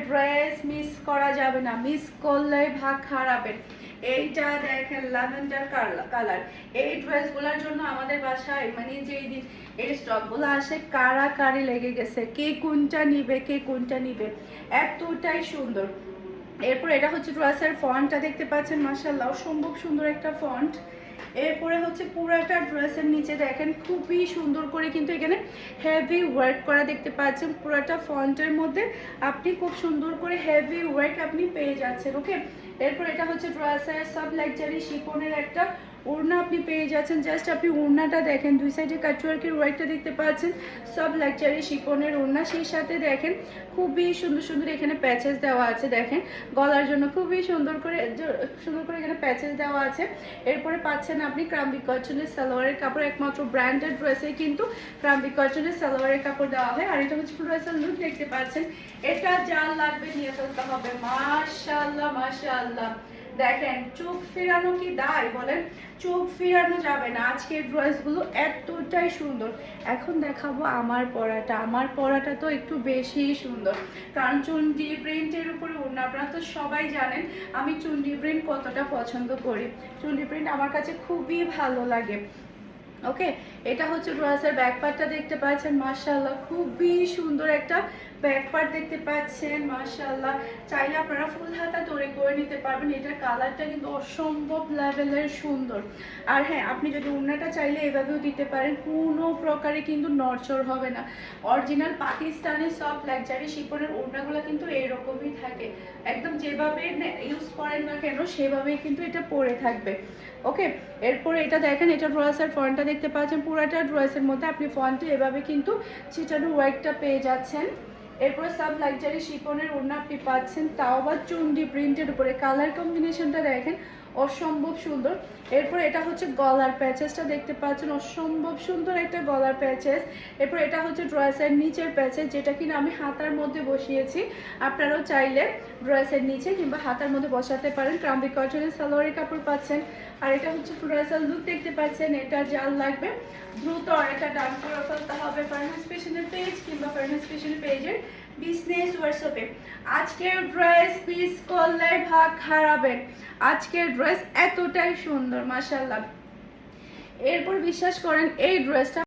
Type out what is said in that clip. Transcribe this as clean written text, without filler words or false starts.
Dress miss করা যাবে না, মিস করলে ভাগ হারাবেন। এইটা দেখেন ল্যাভেন্ডার কালার। এই ড্রেসগুলোর জন্য আমাদের বাসায় মানে যেই দিন এই স্টকগুলো আসে কারাকারি লেগে গেছে, কে কোনটা নিবে কে কোনটা নিবে, এতটাই সুন্দর। এরপর এটা হচ্ছে ড্রেসের ফন্টটা দেখতে পাচ্ছেন, মাশাআল্লাহ অসম্ভব সুন্দর একটা ফন্ট। এরপরে হচ্ছে পুরাটা ড্রেসের নিচে দেখেন খুবই সুন্দর করে কিন্তু এখানে হেভি ওয়ার্ক করা দেখতে পাচ্ছেন। পুরাটা ফন্টের মধ্যে আপনি খুব সুন্দর করে হেভি ওয়ার্ক আপনি পেয়ে যাচ্ছেন। ওকে, এরপর এটা হচ্ছে ড্রেসের সাব লাক্সারি শিফনের একটা ওড়না আপনি পেয়ে যাচ্ছেন। জাস্ট আপনি ওড়নাটা দেখেন, দুই সাইডে কাটওয়ার্কের ওয়ার্কটা দেখতে পাচ্ছেন, সব লাক্সারি শিফনের ওড়না। সেই সাথে দেখেন খুবই সুন্দর সুন্দর এখানে প্যাচেস দেওয়া আছে, দেখেন গলার জন্য খুবই সুন্দর করে এখানে প্যাচেস দেওয়া আছে। এরপরে পাচ্ছেন আপনি ক্রাম্বি কটনের সালোয়ারের কাপড়, একমাত্র ব্র্যান্ডেড ড্রেসে কিন্তু ক্রাম্বি কটনের সালোয়ারের কাপড় দেওয়া হয়। আর এটা হচ্ছে ড্রেসের লুক দেখতে পাচ্ছেন, এটা যা লাগবে নিয়ে ফেলতে হবে। মাশাআল্লাহ মাশাআল্লাহ, দেখেন চোখ ফেরানো কি দায় বলেন, চোখ ফেরানো যাবে না। আজকের ড্রেসগুলো এতটাই সুন্দর। এখন দেখাবো আমার পরাটা। আমার পরাটা তো একটু বেশি সুন্দর, কারণ চুনরি প্রিন্টের উপরে ওড়না। আপনারা তো সবাই জানেন আমি চুনরি প্রিন্ট কতটা পছন্দ করি, চুনরি প্রিন্ট আমার কাছে খুবই ভালো লাগে। ওকে, এটা হচ্ছে ড্রেসের ব্যাক পার্টটা দেখতে পাচ্ছেন, মাশাআল্লাহ খুবই সুন্দর একটা ব্যাক পার্ট দেখতে পাচ্ছেন। মাশাআল্লাহ, চাইলে আপনারা ফুল হাতা তৈরি করে নিতে পারবেন। এটার কালারটা কিন্তু অসম্ভব লেভেলের সুন্দর। আর হ্যাঁ, আপনি যদি ওড়নাটা চাইলে এভাবেও দিতে পারেন, কোনো প্রকারে কিন্তু নড়চড় হবে না। অরিজিনাল পাকিস্তানি সফট লাক্সারি শিফনের ওড়নাগুলো কিন্তু এরকমই থাকে, একদম যেভাবে ইউজ করেন না কেন সেভাবেই কিন্তু এটা পরে থাকবে। ওকে, এরপরে এটা দেখেন, এটা ড্রেসের ফন্টটা দেখতে পাচ্ছেন, পুরাটা ড্রেসের মধ্যে আপনি ফন্টে এভাবে কিন্তু চিটানো ওয়ার্কটা পেয়ে যাচ্ছেন। এরপরে সাব লাক্সারি শিফনের ওড়না আপনি পাচ্ছেন, তাও আবার চুন্ডি প্রিন্টের উপরে। কালার কম্বিনেশনটা দেখেন অসম্ভব সুন্দর। এরপর এটা হচ্ছে গলার প্যাচেসটা দেখতে পাচ্ছেন, অসম্ভব সুন্দর একটা গলার প্যাচেস। এরপর এটা হচ্ছে ড্রেসের নিচের প্যাচেস, যেটা কিনা আমি হাতার মধ্যে বসিয়েছি। আপনারাও চাইলে ড্রেসের নিচে কিংবা হাতার মধ্যে বসাতে পারেন। ক্রাম্বি কটনের সালোয়ারের কাপড় পাচ্ছেন। আর এটা হচ্ছে ড্রেসের লুক দেখতে পাচ্ছেন। এটা জাল লাগবে দ্রুত এটা ডান করে ফেলতে হবে ফারহানাস ফ্যাশনের পেজ কিংবা ফারহানাস ফ্যাশনের পেজের বিজনেস হোয়াটসঅ্যাপে। আজকের ড্রেস মিস করলে ভাগ হারাবেন। আজকের ড্রেস এতটাই সুন্দর মাশাআল্লাহ। এরপর বিশ্বাস করেন এই ড্রেসটা